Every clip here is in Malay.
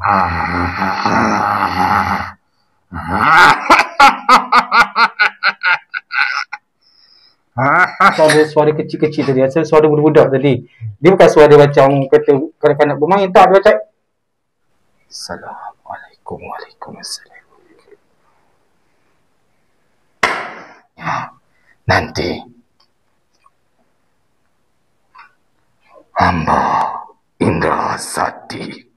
Ada suara kecil-kecil tadi, ada suara budak-budak tadi. Dia bukan suara macam kata kanak-kanak bermain, tak, dia macam Assalamualaikum, Waalaikumsalam. Nanti hamba Indra Sati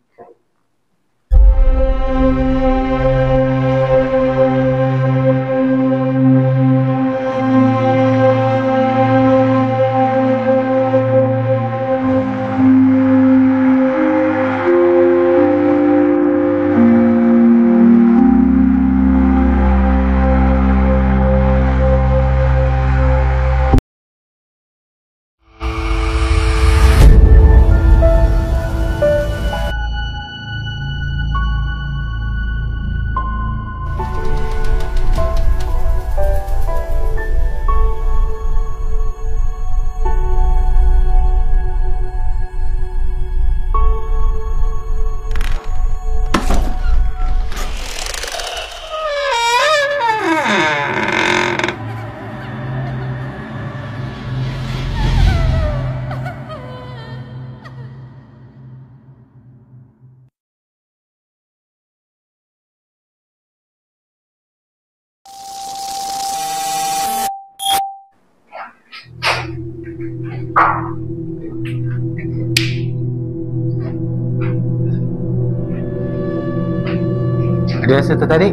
ada rasa tertarik?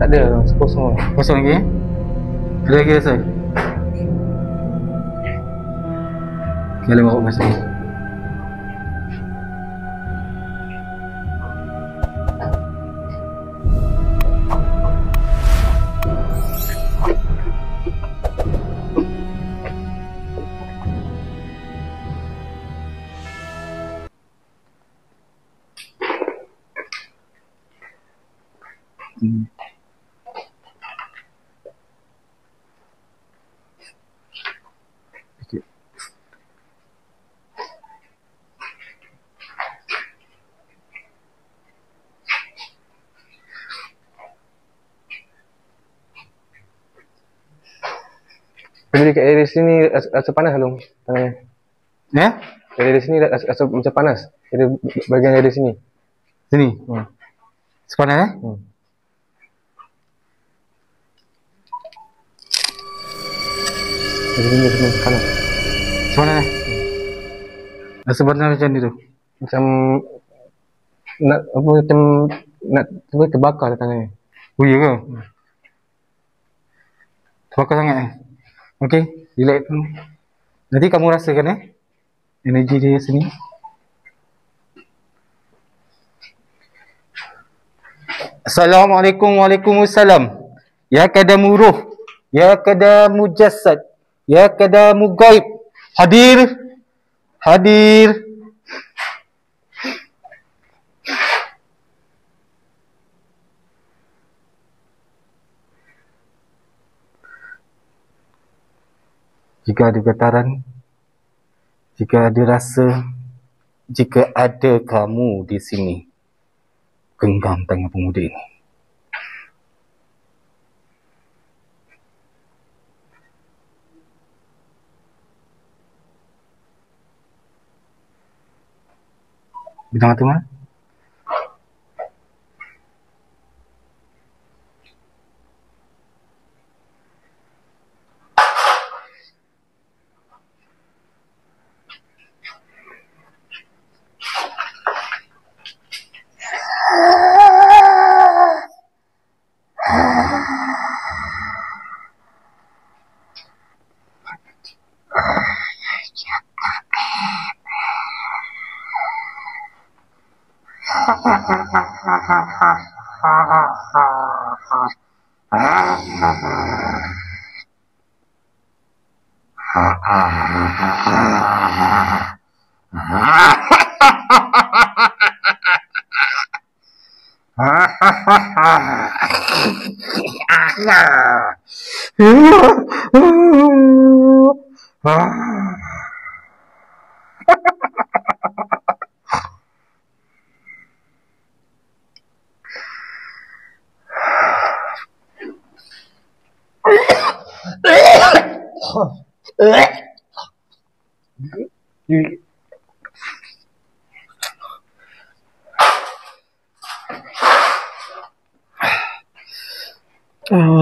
Tak ada, kosong. Kosong lagi ya? Ada lagi rasa? Kalau bawa masa ni Jadi kat area sini rasa panas Long tangannya. ya? Area sini rasa macam panas. Bagian area sini. Sini? Sepanas Jadi sini rasa panas. Sepanas rasa panas macam ni tu? Macam nak terbakar tangannya. Oh iya ke? Terbakar sangat Okey, relax dulu. Nanti kamu rasakan energi dia sini. Assalamualaikum, Waalaikumsalam. Ya kadamu ruh, ya kadamu jasad, ya kadamu gaib. Hadir. Jika ada getaran, jika ada rasa, jika ada kamu di sini, genggam tangan pemuda ini. Bidang mata mana?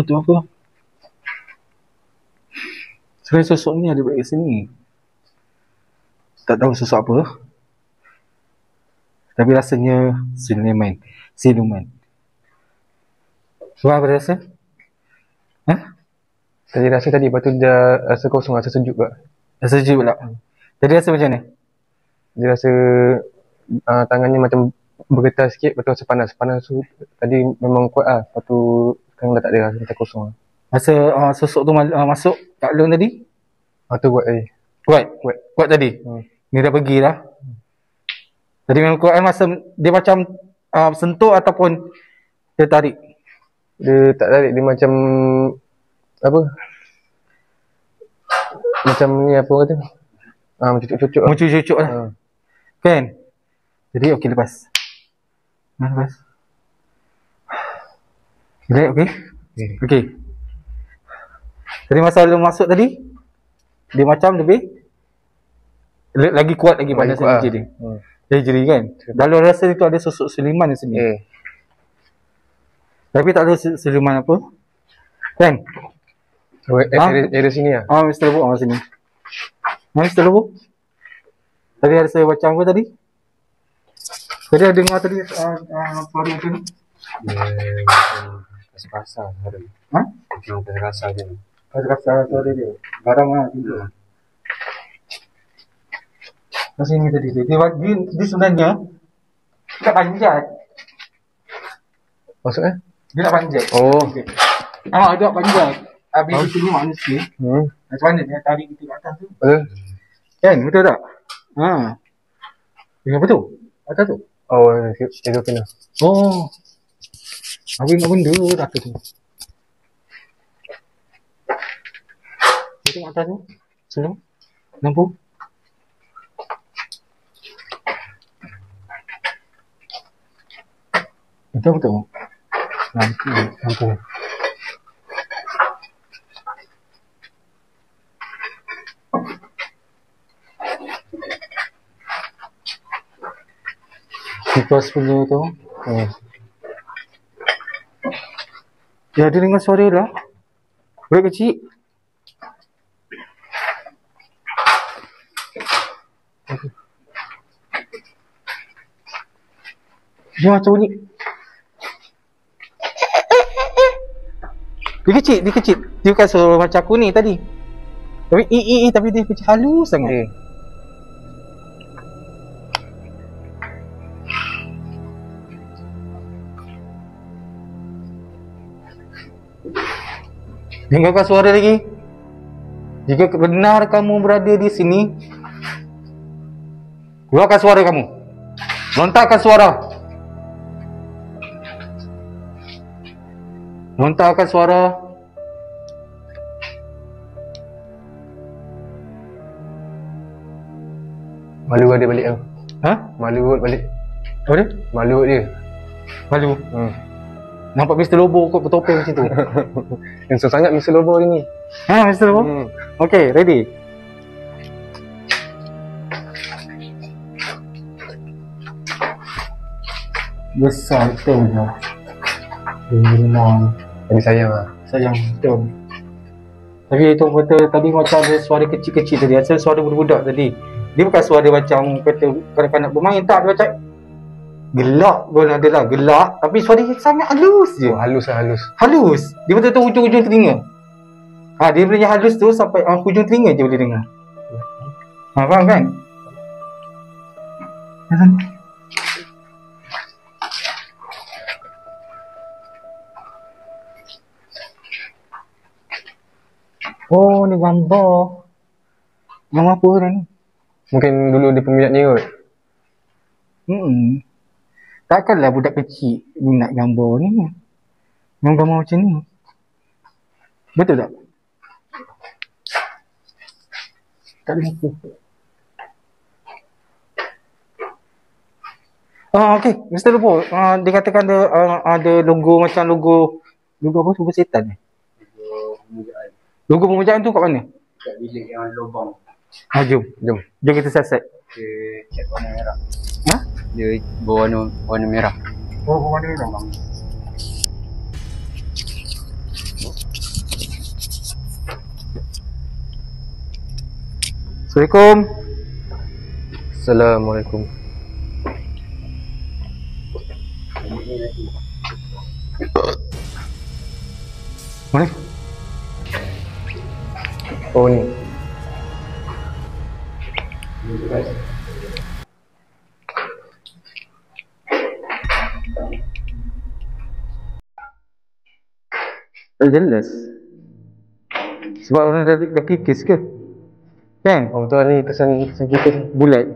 Tu apa? Sebenarnya sosok ni ada balik sini. Tak tahu sosok apa. Tapi rasanya siluman. Sebab apa rasa? Tadi rasa tadi, lepas tu dia rasa kosong, rasa sejuk pula. Rasa sejuk pula. Tadi rasa macam mana? Dia rasa tangannya macam bergetar sikit, lepas tu rasa panas. Panas tu tadi memang kuat lah. Lepas tu sekarang dah tak ada, rasa macam kosong lah. Masa sosok tu masuk kat dalam tadi? Tu kuat tadi. Kuat tadi? Ni dah pergi dah. Tadi memang kuat masa dia macam sentuh ataupun dia tarik? Dia tak tarik, dia macam apa? Macam ni apa kata? Macam cucuk-cucuk lah. Macam cucuk lah. Kan? Jadi okey lepas. Lepas. Relax okey? Okey. Tadi masa dia masuk tadi, dia macam lebih lagi kuat lagi pada energi dia. Dia jadi kan? Dalam rasa itu ada sosok siluman di sini. Tapi tak tahu siluman apa. Kan? Area sini lah. Mr. Lobo sini. Mr. Lobo. Tadi ada saya macam apa tadi? Tadi ada dengar tadi suara macam ni. Kasar-kasar suara dia. Macam kasar-kasar je. Kasar suara dia. Barang lah tidur. Macam ni tadi dia sebenarnya tak panjat. Maksudnya? Dia nak panjat. Okay. Dia nak panjat. Habis di sini manusia. Macam mana dia tarik kita kat atas tu? Betul. Kan? Betul tak? Dengan betul? Atas tu? Itu kena. Habis nak benda atas tu. Dia tengok atas tu. Selam. Lampu. Betul. Lampu. Kipas punya tu. Dia ada dengar suara lah. Budak kecil. Dia macam bunyi. Dia kecil. Dia bukan suara macam aku ni tadi. Tapi tapi dia kecil halus sangat. Dengarkan suara lagi. Jika benar kamu berada di sini, keluarkan suara kamu. Lontarkan suara. Lontarkan suara. Malu dia balik tu. Malu balik. Apa dia? Malu dia. Malu? Nampak Mr. Lobo kot bertopeng macam tu. Handsome sangat Mr. Lobo ni. Mr. Lobo? Okay, ready? Besar betul je. Memang Tapi sayang lah. sayang betul. Tapi itu betul tadi macam ada suara kecil-kecil tadi. Asal suara budak-budak tadi. Dia bukan suara macam kata kanak-kanak bermain. Tak, dia macam gelak pun ada lah. Gelak. Tapi suara dia sangat halus je. Halus lah, halus. Halus. Dia betul-betul hujung-hujung telinga. Dia punya halus tu sampai hujung telinga je boleh dengar. Faham kan? Oh, ni gambar. Gambar apa dah ni? Mungkin dulu dia peminat ni kot. Takkanlah budak kecil minat gambar ni. Gambar macam ni. Betul tak? Tak ada muka. Okey, Mr. Lobo, dia katakan ada logo macam logo apa? Logo setan ni? Logo pemujaan tu kat mana? kat bilik yang lubang. Jom. Jom. Jom kita siasat. Dia cat warna merah. Ha? Dia berwarna merah. Oh, mana ni bang? Assalamualaikum. Assalamualaikum. Mana? Oh ni. Tak jelas. Sebab orang dah kikis ke? Kan? Oh betul ni pesan kita ni. Bulat.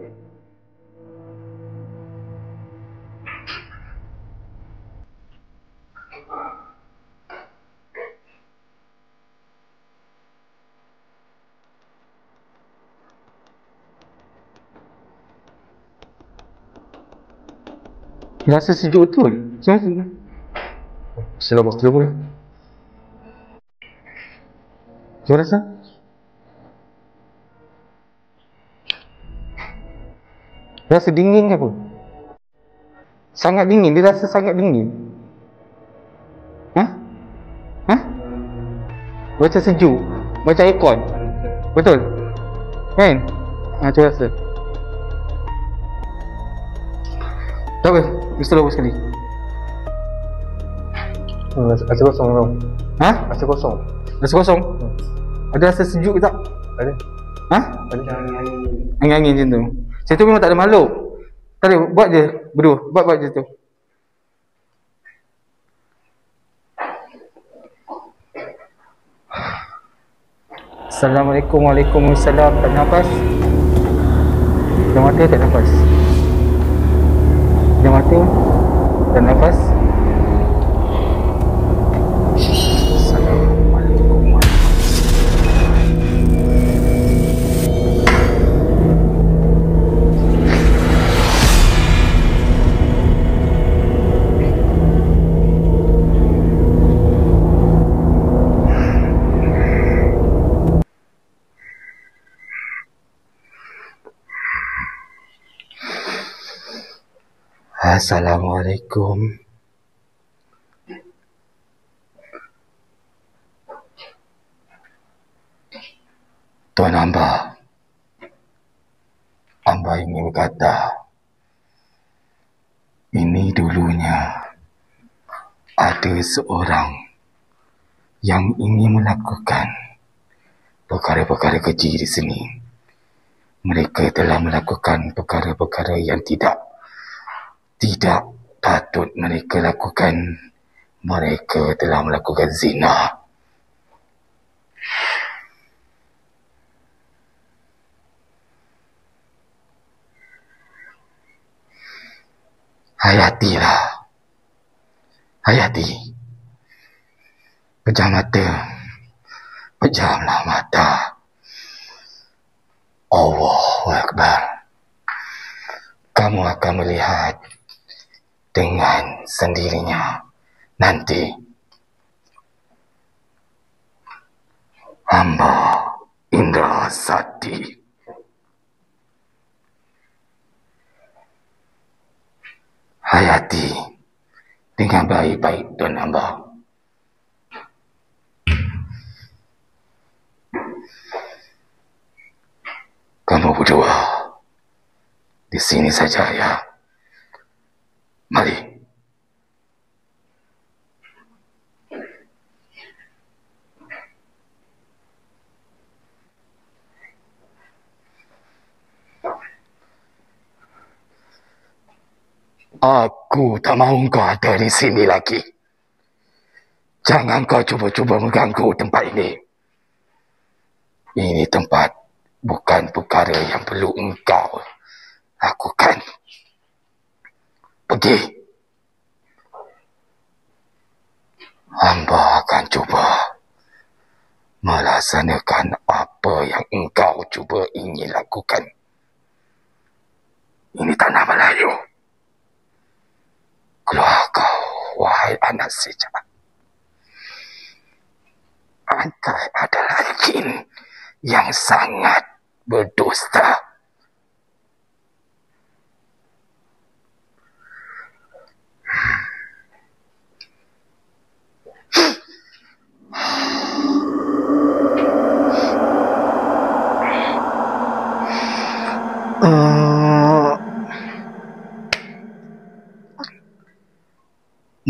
Rasa sejuk betul. Sila bang. Cuba. Cuba rasa. Rasa dingin ke apa? Sangat dingin. Dia rasa sangat dingin. Hah? Hah? Macam sejuk. Macam aircon. Betul? Kan? Cuba rasa. Tak apa. Mesti lupa sekali. Rasa kosong tau. Ha? Rasa kosong. Rasa kosong? Ada rasa sejuk ke tak? Ada. Ha? Ada. Angin-angin macam tu. Saya tu memang tak ada makhluk. Tak ada, buat je berdua. Buat je tu. Assalamualaikum. Waalaikumsalam. Tak nafas? Dah mata tak nafas? Dah mata tak nafas? Assalamualaikum. Tuan Hamba ingin berkata, ini dulunya ada seorang yang ingin melakukan perkara-perkara keji di sini. Mereka telah melakukan perkara-perkara yang tidak patut mereka lakukan. Mereka telah melakukan zina. Hayatilah. Hayati. Pejamlah mata. Allahu Akbar. Kamu akan melihat dengan sendirinya nanti. Hamba Indra Sakti. Hayati dengan baik-baik Tuan Hamba. Kamu berdua di sini saja ya. Mari. Aku tak mahu kau ada di sini lagi. Jangan kau cuba-cuba mengganggu tempat ini. Ini tempat bukan perkara yang perlu engkau lakukan. Pergi. Hamba akan cuba melaksanakan apa yang engkau cuba ingin lakukan. Ini tanah Melayu. Keluar kau, wahai anak sejahat. Engkau adalah jin yang sangat berdusta.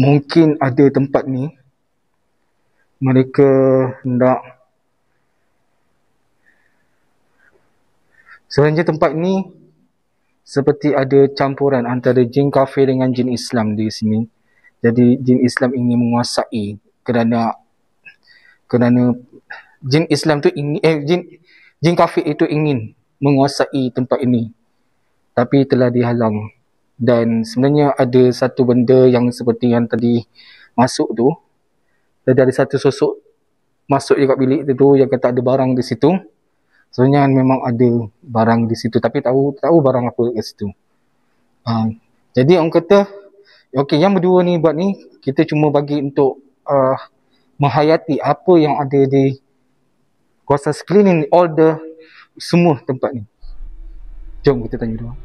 Mungkin ada tempat ni mereka hendak, sebenarnya tempat ni seperti ada campuran antara jin kafir dengan jin Islam di sini. Jadi jin Islam ingin menguasai kerana jin Islam tu ingin jin kafir itu ingin menguasai tempat ini, tapi telah dihalang. Dan sebenarnya ada satu benda yang seperti yang tadi masuk tu, dari satu sosok masuk dekat bilik tu yang kata ada barang di situ. Sebenarnya memang ada barang di situ, tapi tahu barang apa kat situ. Jadi orang kata okey, yang berdua ni buat ni kita cuma bagi untuk menghayati apa yang ada di kawasan sekeliling semua tempat ni. Jom kita tanya dulu.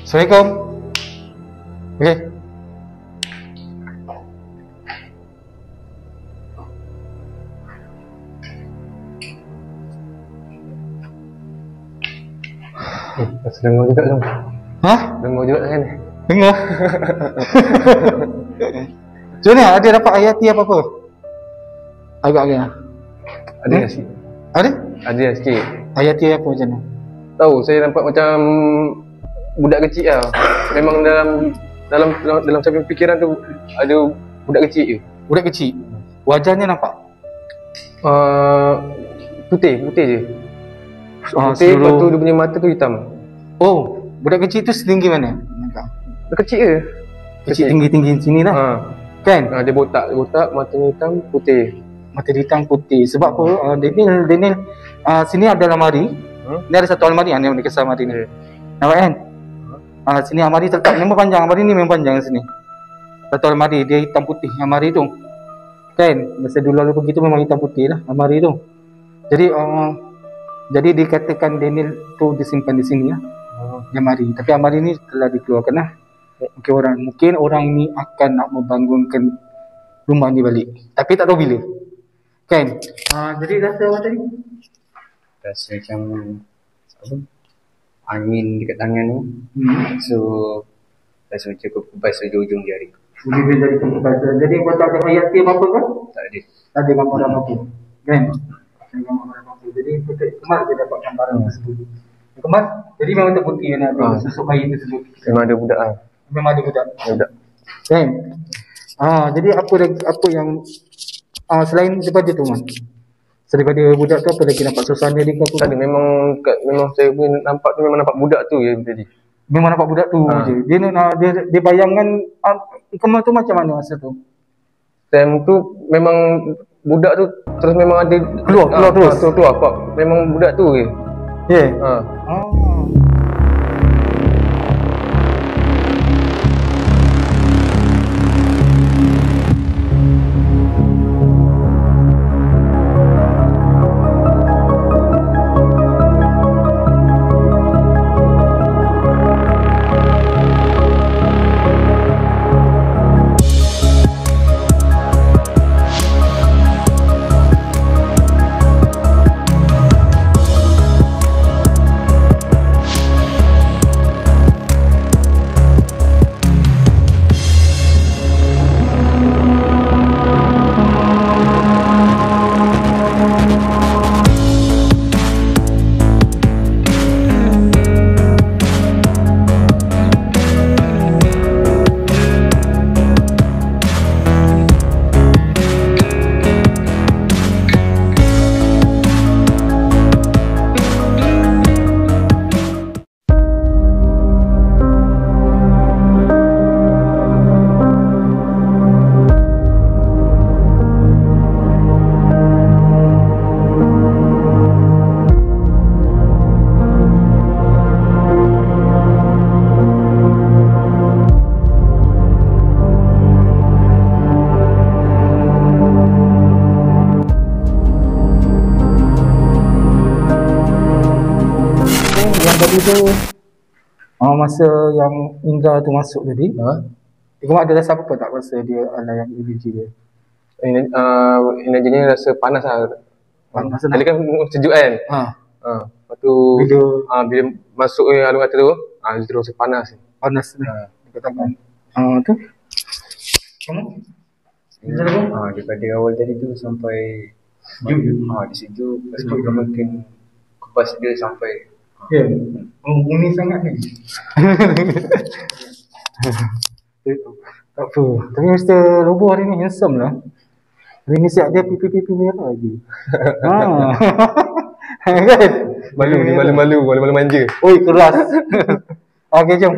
Assalamualaikum. Okey. Masih dengar juga tu. Ha? Dengar juga kan? Dengar. Macam mana? Ada dapat ayati apa-apa? Agak-agak. Ada sikit. Ada? Ada sikit. Ayati apa macam mana? Tahu saya nampak macam budak kecil lah. Memang dalam saya fikiran tu ada budak kecil je. Budak kecil. Wajahnya nampak? Putih je. Putih, lepas tu dia punya mata tu hitam. Oh, budak kecil tu setinggi mana? Dia kecil je. Kecil tinggi sini lah. Kan? Dia botak, matanya hitam, putih. Mata dia hitam putih. Sebab apa? Daniel sini ada almari. Ni ada satu almari yang dekat almari ni. Nampak kan? Sini almari terletak memang panjang. Almari ni memang panjang sini. Satu almari dia hitam putih almari tu. Kan? Masa dulu lalu pergi tu memang hitam putih lah almari tu. Jadi dikatakan Daniel tu disimpan di sini lah. Almari. Tapi almari ni telah dikeluarkan lah. Mungkin orang ni akan nak membangunkan rumah ni balik. Tapi tak tahu bila. Kan? Jadi rasa apa tadi? Rasa macam apa? Angin dekat tangan ni. So rasa macam kebas ujung jari. Ujung jari kebas. Jadi kau tak ada ayat apa kan? Tak ada. Tak ada gambaran apa. Kan? Tak ada gambaran apa. Jadi Kemas dia dapat gambaran tersebut. Kemas, jadi memang terbukti yang ada sosok bayi tersebut. Memang ada budak lah. Memang ada budak. Budak. Kan? Jadi apa yang selain daripada tu Man? Daripada budak tu apa lagi nampak suasana dia ke apa? Tak ada, memang saya boleh nampak tu memang nampak budak tu je tadi. Memang nampak budak tu je. Dia bayangan Kemas tu macam mana masa tu? Time tu memang budak tu terus memang ada keluar terus. Keluar. Memang budak tu je. Ya. tu masa yang Indra tu masuk tadi, Ikmat ada rasa apa tak masa dia yang energy dia? Energy ni rasa panas lah. Panas Tadi kan sejuk kan? Lepas tu bila masuk alung kata tu, dia terus rasa panas. Panas lah. Dekat tangan. Tu. Kamu? Daripada awal tadi tu sampai dia sejuk. Lepas tu kita makin kupas dia sampai bunyi sangat ni. Tak apa. Tapi Mr. Lobo hari ni handsome lah. Hari ni siap dia pipi-pipi merah lagi. Kan? Malu manja. Oi, keras. Okey, jom.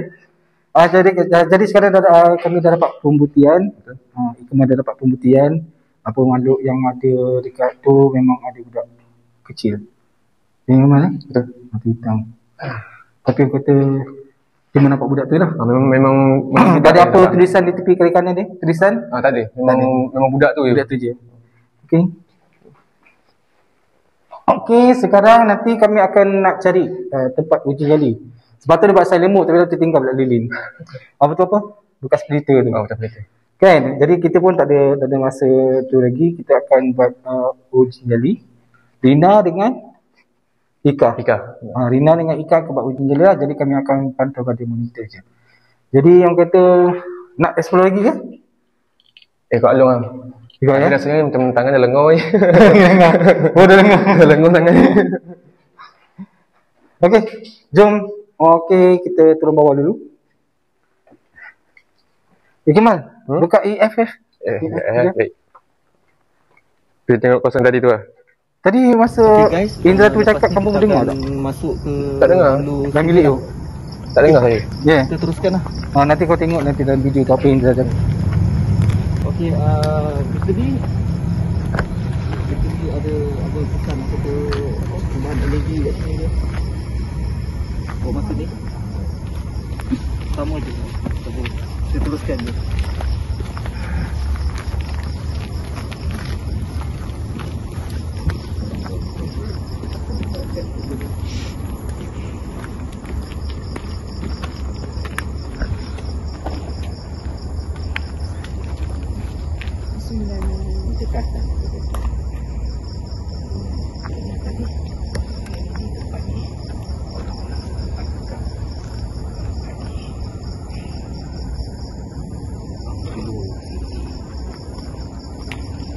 Jadi sekarang kami dah dapat pembuktian. Ikmat dah dapat pembuktian. Apa makhluk yang ada dekat tu memang ada budak kecil. Yang mana? Betul. Mata hitam. Tapi aku kata cuma nampak budak tu lah. Memang tak ada apa tulisan di tepi kiri kanan dia? Tulisan? Tak ada. Memang budak tu je. Budak tu je. Okey. Okey, sekarang nanti kami akan nak cari tempat uji nyali. Sebab tu dia buat saya lemuk tapi dia tertinggal pula lilin. Betul apa? Bekas pelita tu. Bekas pelita. Kan? Jadi kita pun tak ada masa tu lagi. Kita akan buat uji nyali. Rina dengan Ika. Rina dengan Ika akan buat uji nyali lah. Jadi kami akan pantau pada monitor je. Jadi yang kata nak explore lagi ke? Kat Along lah. Aku rasanya macam tangan dah lengur je. Dah lengur. Dah lengur tangan ni. Okey, jom. Okey, kita turun bawah dulu. Kemal, buka EFF. Baik. Kita tengok kosong tadi tu lah. Tadi masa Indra tu cakap kamu dengar tak? Masuk ke tak dengar. Dalam bilik tu? Tak dengar saya. Ya. Kita teruskan lah. Nanti kau tengok nanti dalam video tu apa Indra cakap. Okey, Mr. B ada pesan apa tu tambahan energi kat sini dia. Masa ni sama je. Kita teruskan je.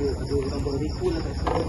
Ada orang berrikul lah kat sini.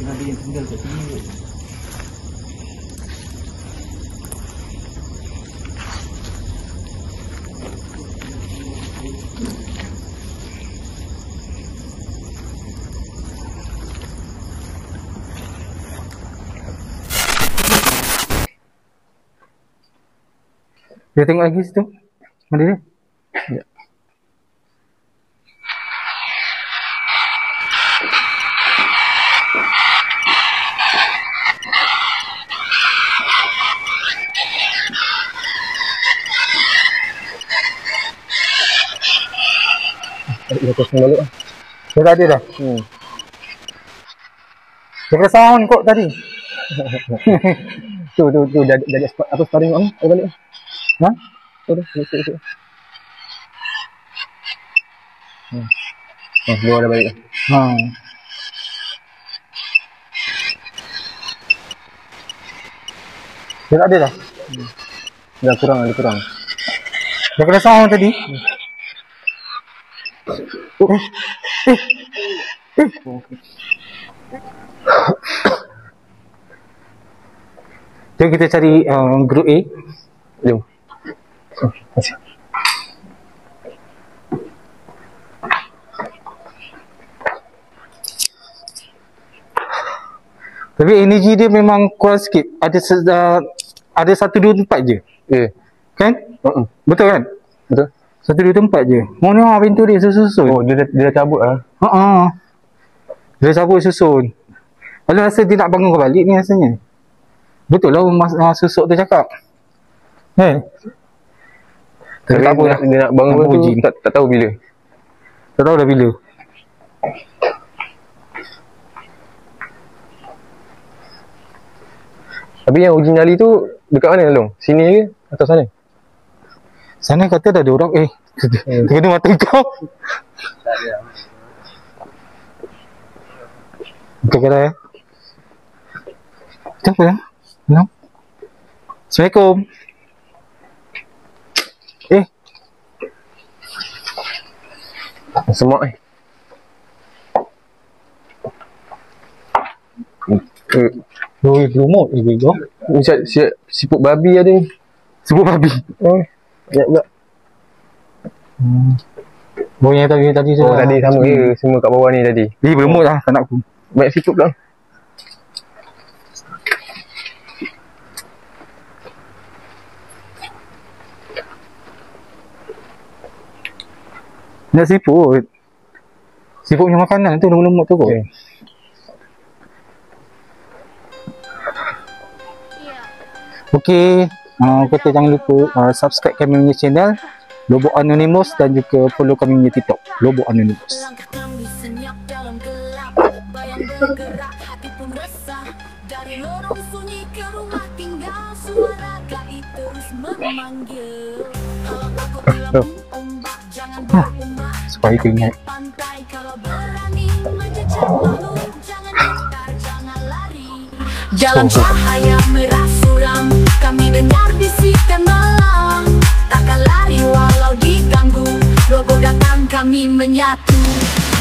Ada yang tinggal kat sini. Dia tengok lagi situ. Mana dia? Ya. Dah kosong balik lah. Dia tak ada dah? Dia kena sound kok tadi. Tu dah ada apa sparring orang ada balik. Tu. Dua dah balik. Ha. Dia tak ada dah. Dah kurang, ada kurang. Dah kena sound tadi. Jom kita cari group A. Jom. Masih. Tapi energi dia memang kurang sikit. Ada 1, 2 tempat je. Kan? Betul kan? Betul. 1, 2 tempat je. Mana pintu dia susun. Oh, dia dah cabut lah. Dia cabut susun. Alah rasa dia nak bangun kau balik ni rasanya. Betul lah susuk tu cakap. Tapi tak apa lah. dia nak bangun tu tak tahu bila. Tak tahu dah bila. Tapi yang uji nyali tu dekat mana Long? Sini ke atau sana? Sana kata dah ada orang. Kena mata kau. Tak ada. Bukan kata ya. Siapa ya? No. Assalamualaikum. Semak Oi, lumut bego. Siput babi ada ni. Sebut babi. Ya pula. Oh yang tadi Tadi sama je semua kat bawah ni tadi. Berlemut lah tak nak aku. Banyak siput pula. Nak siput. Siput punya makanan tu lemut tu kot. Okey, kita jangan lupa subscribe kami punya channel Lobok Anonymous dan juga follow kami punya TikTok Lobok Anonymous. Supaya kita ingat. Dalam cahaya merah suram, kami dengar bisikan malam. Takkan lari walau diganggu, Lobo datang kami menyatu.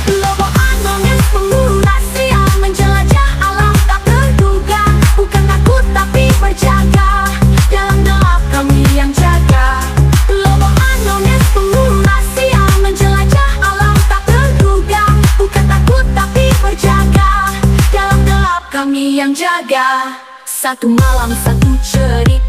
Lobo Anonymous pemburu rahasia, menjelajah alam tak terduga. Bukan takut tapi berjaga, dalam gelap kami yang jaga. Lobo Anonymous pemburu rahasia, menjelajah alam tak terduga. Bukan takut tapi berjaga, dalam gelap kami yang jaga. Satu malam satu cerita,